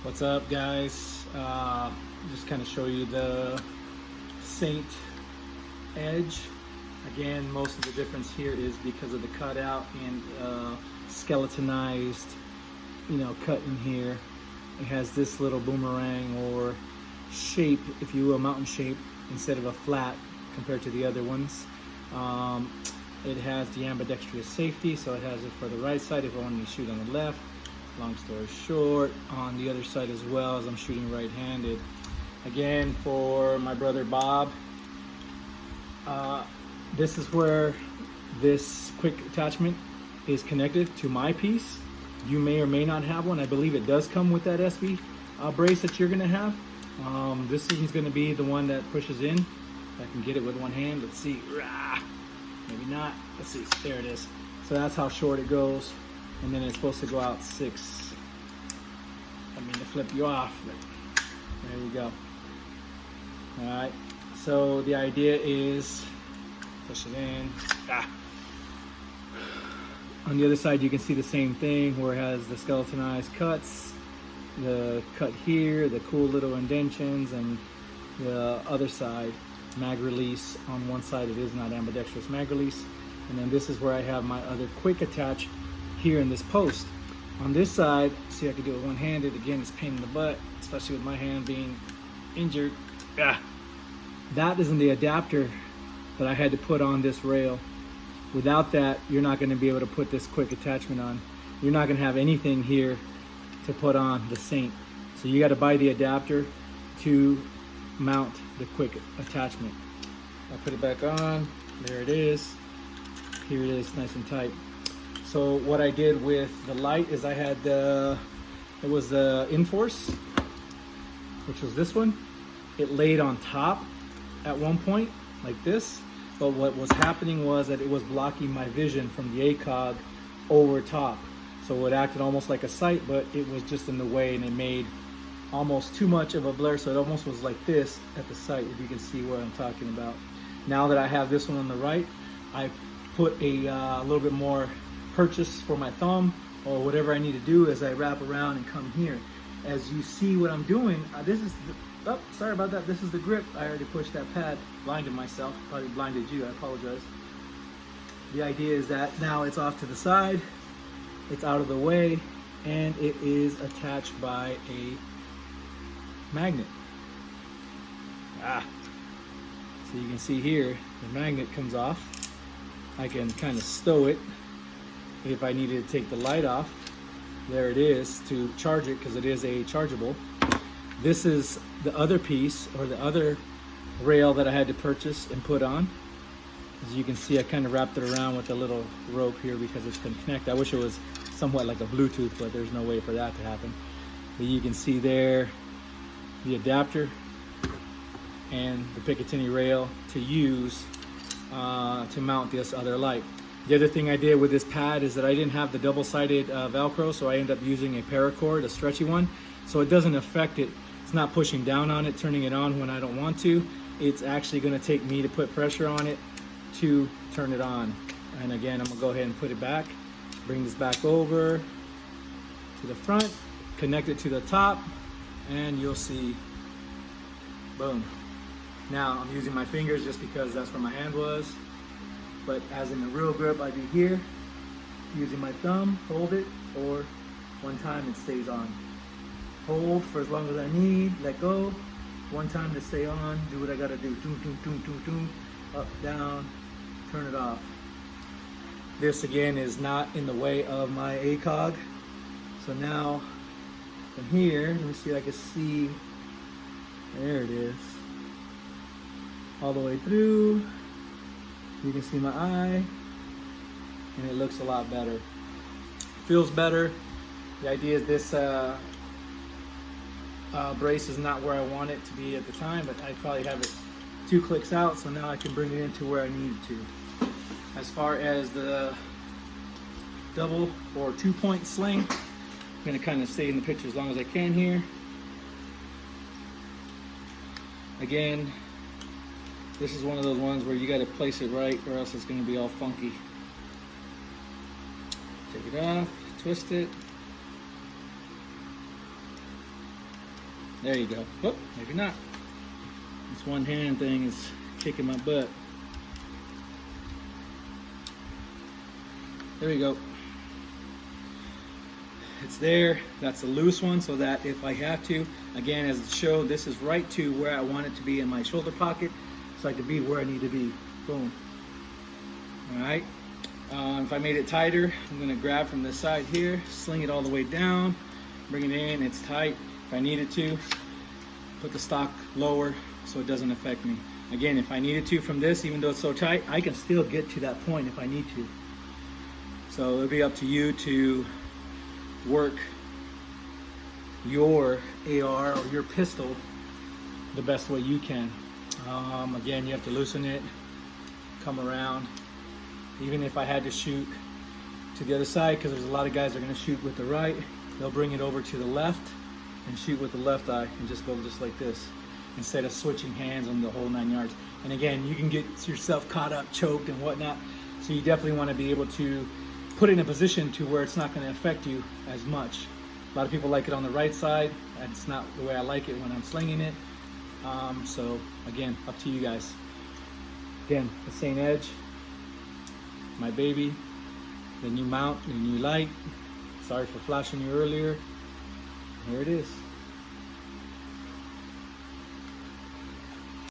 What's up, guys? Just kind of show you the Saint edge. Again, most of the difference here is because of the cutout and skeletonized, cut in here. It has this little boomerang or shape, if you will, mountain shape, instead of a flat compared to the other ones. It has the ambidextrous safety, so it has it for the right side if I wanted to shoot on the left. Long story short, on the other side as well, as I'm shooting right-handed. Again, for my brother Bob, this is where this quick attachment is connected to my piece. You may or may not have one. I believe it does come with that SB brace that you're gonna have. This is gonna be the one that pushes in. If I can get it with one hand, let's see. Maybe not, let's see, there it is. So that's how short it goes. And then it's supposed to go out 6. I mean to flip you off, but there you go. All right, so the idea is push it in. On the other side, you can see the same thing where it has the skeletonized cuts, the cut here, the cool little indentions, and the other side, mag release. On one side, it is not ambidextrous mag release. And then this is where I have my other quick attach here in this post. On this side, see, I can do it one-handed. Again, it's a pain in the butt, especially with my hand being injured. That isn't the adapter that I had to put on this rail. Without that, you're not going to be able to put this quick attachment on. You're not going to have anything here to put on the Saint. So you got to buy the adapter to mount the quick attachment. I'll put it back on. There it is. Here it is, nice and tight. So what I did with the light is I had it was the Inforce, which was this one. It laid on top at one point like this, but what was happening was that it was blocking my vision from the ACOG over top. So it acted almost like a sight, but it was just in the way, and it made almost too much of a blur, so it almost was like this at the sight, if you can see what I'm talking about. Now that I have this one on the right, I put a little bit more purchase for my thumb, or whatever I need to do as I wrap around and come here. As you see what I'm doing, this is the, oh, sorry about that, this is the grip. I already pushed that pad, blinded myself, probably blinded you, I apologize. The idea is that now it's off to the side, it's out of the way, and it is attached by a magnet. So you can see here, the magnet comes off. I can kind of stow it if I needed to take the light off. There it is to charge it, because it is a chargeable. This is the other piece, or the other rail that I had to purchase and put on. As you can see, I kind of wrapped it around with a little rope here because it's going to connect. I wish it was somewhat like a Bluetooth, but there's no way for that to happen. But you can see there the adapter and the Picatinny rail to use to mount this other light. The other thing I did with this pad is that I didn't have the double-sided Velcro, so I ended up using a paracord, a stretchy one, so it doesn't affect it. It's not pushing down on it, turning it on when I don't want to. It's actually going to take me to put pressure on it to turn it on. And again, I'm going to go ahead and put it back, bring this back over to the front, connect it to the top, and you'll see, boom. Now I'm using my fingers just because that's where my hand was. But as in the real grip, I'd be here, using my thumb, hold it, or one time it stays on. Hold for as long as I need, let go, one time to stay on, do what I gotta do, doom, doom, doom, doom, doom, up, down, turn it off. This again is not in the way of my ACOG. So now, from here, let me see if I can see, there it is, all the way through. You can see my eye, and it looks a lot better. Feels better. The idea is this brace is not where I want it to be at the time, but I probably have it 2 clicks out, so now I can bring it into where I need it to. As far as the double or 2-point sling, I'm gonna kind of stay in the picture as long as I can here. Again, this is one of those ones where you got to place it right, or else it's going to be all funky. Take it off, twist it, There you go. Oh, maybe not. This one hand thing is kicking my butt. There we go. It's there. That's a loose one, so that if I have to, again, as it showed, this is right to where I want it to be in my shoulder pocket, so I can be where I need to be. Boom. All right. If I made it tighter, I'm gonna grab from this side here, sling it all the way down, bring it in. It's tight. If I needed to, put the stock lower so it doesn't affect me. Again, if I needed to from this, even though it's so tight, I can still get to that point if I need to. So it'll be up to you to work your AR or your pistol the best way you can. Again, you have to loosen it, come around. Even if I had to shoot to the other side, because there's a lot of guys that are going to shoot with the right, they'll bring it over to the left and shoot with the left eye and just go just like this, instead of switching hands on the whole 9 yards. And again, you can get yourself caught up, choked and whatnot, so you definitely want to be able to put it in a position to where it's not going to affect you as much. A lot of people like it on the right side. That's not the way I like it when I'm slinging it. So again, up to you guys. Again, the same edge, my baby, the new mount, the new light. Sorry for flashing you earlier. Here it is.